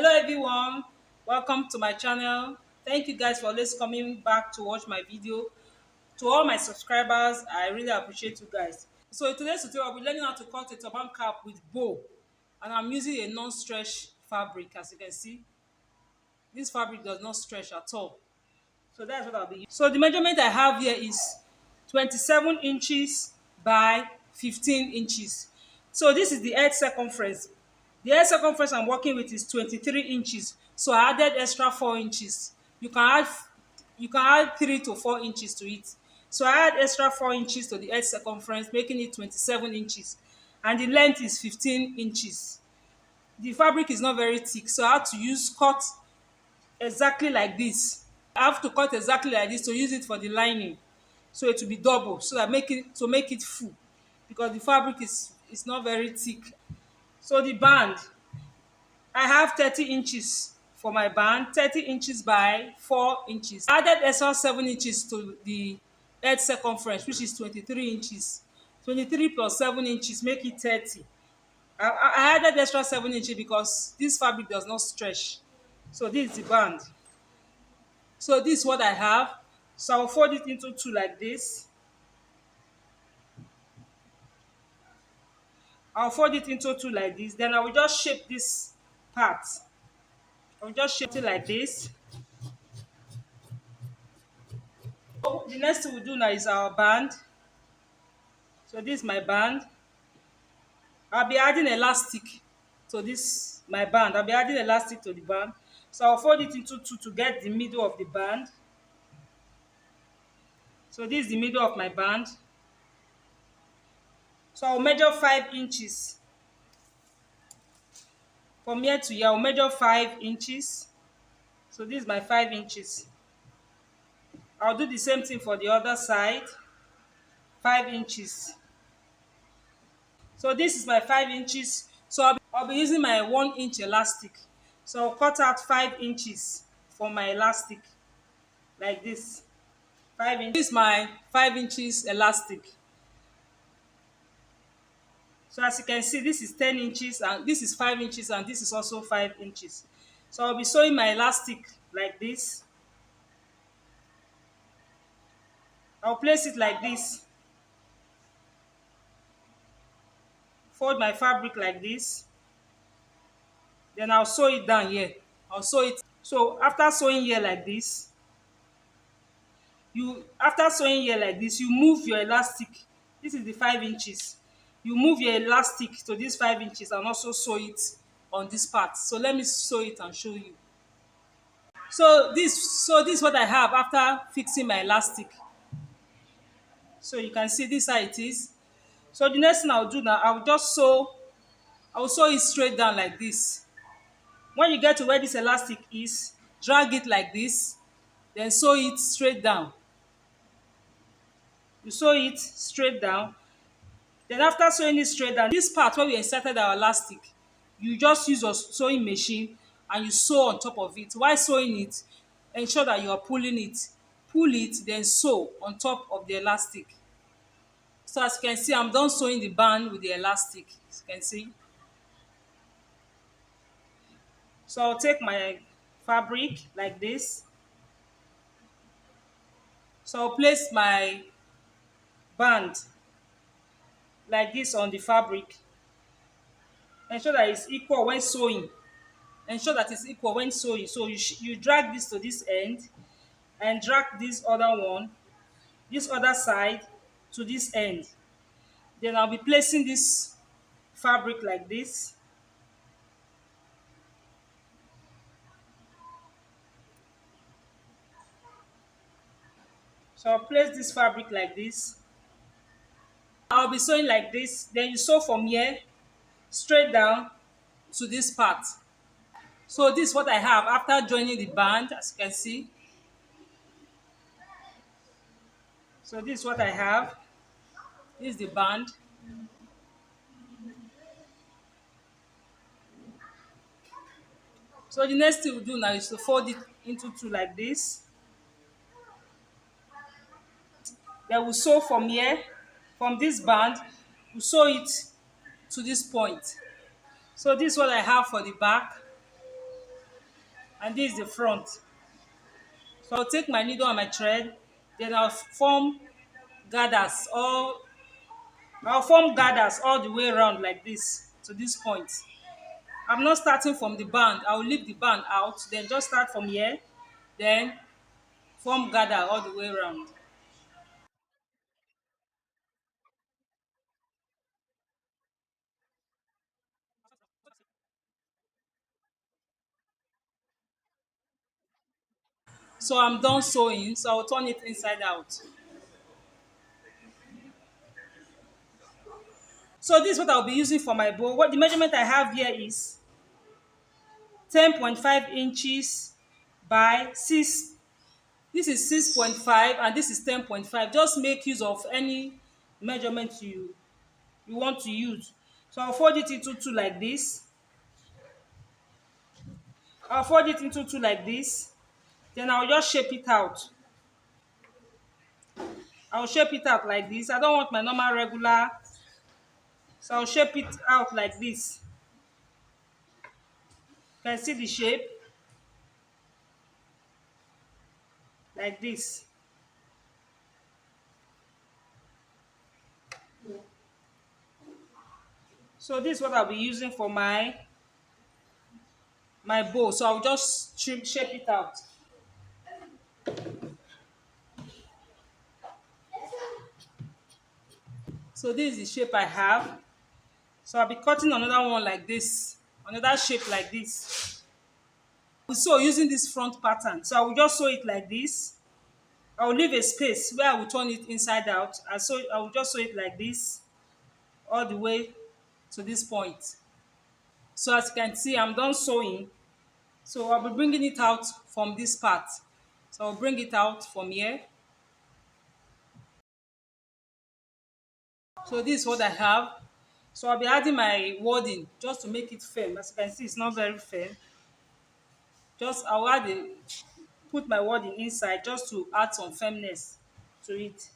Hello everyone, welcome to my channel. Thank you guys for always coming back to watch my video. To all my subscribers, I really appreciate you guys. So in today's tutorial, I'll be learning how to cut a turban cap with bow, and I'm using a non-stretch fabric. As you can see, this fabric does not stretch at all. So that's what I'll be using. So the measurement I have here is 27 inches by 15 inches. So this is the head circumference. The head circumference I'm working with is 23 inches. So I added extra 4 inches. You can add 3 to 4 inches to it. So I add extra 4 inches to the head circumference, making it 27 inches. And the length is 15 inches. The fabric is not very thick, so I had to use cut exactly like this. I have to cut exactly like this to use it for the lining, so it will be double, so that make it full, because the fabric is not very thick. So the band, I have 30 inches for my band, 30 inches by 4 inches. I added extra 7 inches to the head circumference, which is 23 inches. 23 plus 7 inches make it 30. I added extra 7 inches because this fabric does not stretch. So this is the band. So this is what I have. So I'll fold it into two like this. I'll fold it into two like this. Then I will just shape this part. I'll just shape it like this. So the next thing we'll do now is our band. So this is my band. I'll be adding elastic to this, my band. I'll be adding elastic to the band. So I'll fold it into two to get the middle of the band. So this is the middle of my band. So I'll measure 5 inches. From here to here, I'll measure 5 inches. So this is my 5 inches. I'll do the same thing for the other side. 5 inches. So this is my 5 inches. So I'll be using my 1-inch elastic. So I'll cut out 5 inches for my elastic, like this. 5 inches. This is my 5 inches elastic. So as you can see, this is 10 inches and this is 5 inches and this is also 5 inches. So I'll be sewing my elastic like this. I'll place it like this. Fold my fabric like this. Then I'll sew it down here. I'll sew it. So after sewing here like this, you move your elastic. This is the 5 inches. You move your elastic to this 5 inches and also sew it on this part. So let me sew it and show you. So this is what I have after fixing my elastic. So you can see this how it is. So the next thing I'll do now, I will sew it straight down like this. When you get to where this elastic is, drag it like this, then sew it straight down. You sew it straight down. Then after sewing it straight down, this part where we inserted our elastic, you just use your sewing machine and you sew on top of it. While sewing it, ensure that you are pulling it. Pull it, then sew on top of the elastic. So as you can see, I'm done sewing the band with the elastic, as you can see. So I'll take my fabric like this. So I'll place my band like this on the fabric. Ensure that it's equal when sewing. Ensure that it's equal when sewing. So you drag this to this end and drag this other one, this other side to this end. Then I'll be placing this fabric like this. So I'll place this fabric like this. I'll be sewing like this. Then you sew from here straight down to this part. So this is what I have after joining the band, as you can see. So this is what I have. This is the band. So the next thing we do now is to fold it into two like this. Then we'll sew from here, from this band, we'll sew it to this point. So this is what I have for the back. and this is the front. So I'll take my needle and my thread, then I'll form gathers all the way around like this to this point. I'm not starting from the band. I'll leave the band out, then just start from here, then form gather all the way around. So I'm done sewing, so I'll turn it inside out. So this is what I'll be using for my bow. What the measurement I have here is 10.5 inches by 6. This is 6.5 and this is 10.5. Just make use of any measurement you want to use. So I'll fold it into two like this. I'll fold it into two like this. Then I'll just shape it out. I'll shape it out like this. I don't want my normal regular, so I'll shape it out like this. You can see the shape like this. So this is what I'll be using for my bow. So I'll just shape it out. So this is the shape I have. So I'll be cutting another one like this, another shape like this. So using this front pattern, so I will just sew it like this. I will leave a space where I will turn it inside out. I will just sew it like this all the way to this point. So as you can see, I'm done sewing. So I'll be bringing it out from this part. So I'll bring it out from here. So this is what I have. So I'll be adding my wording just to make it firm. As you can see, it's not very firm. Just put my wording inside just to add some firmness to it.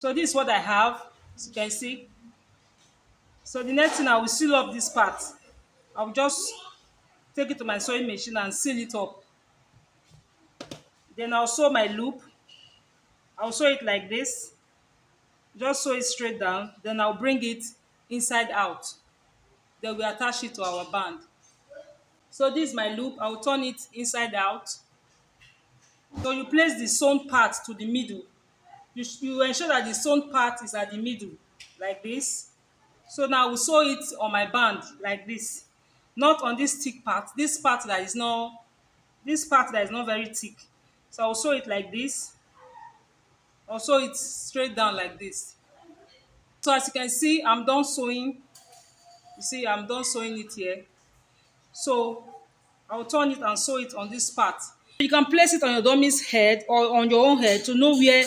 So this is what I have, as you can see. So the next thing, I will seal up this part. I will just take it to my sewing machine and seal it up. Then I'll sew my loop. I'll sew it like this. Just sew it straight down. Then I'll bring it inside out. Then we attach it to our band. So this is my loop. I'll turn it inside out. So you place the sewn part to the middle. You ensure that the sewn part is at the middle, like this. So now we sew it on my band like this, not on this thick part. This part that is not very thick. So I'll sew it like this. I'll sew it straight down like this. So as you can see, I'm done sewing. You see, I'm done sewing it here. So I'll turn it and sew it on this part. You can place it on your dummy's head or on your own head to know where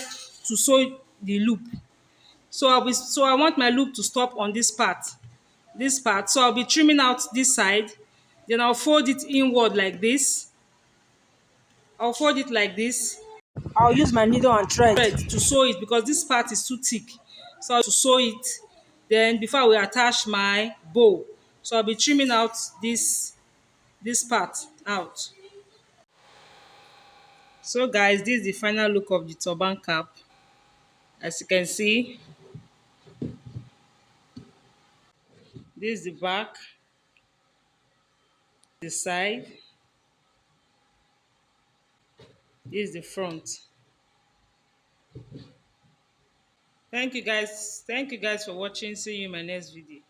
to sew the loop. So I want my loop to stop on this part. This part. So I'll be trimming out this side. Then I'll fold it inward like this. I'll fold it like this. I'll use my needle and thread to sew it because this part is too thick. So I'll to sew it. Then before I will attach my bow. So I'll be trimming out this part out. So guys, this is the final look of the turban cap. As you can see, this is the back, the side, this is the front. Thank you guys for watching. See you in my next video.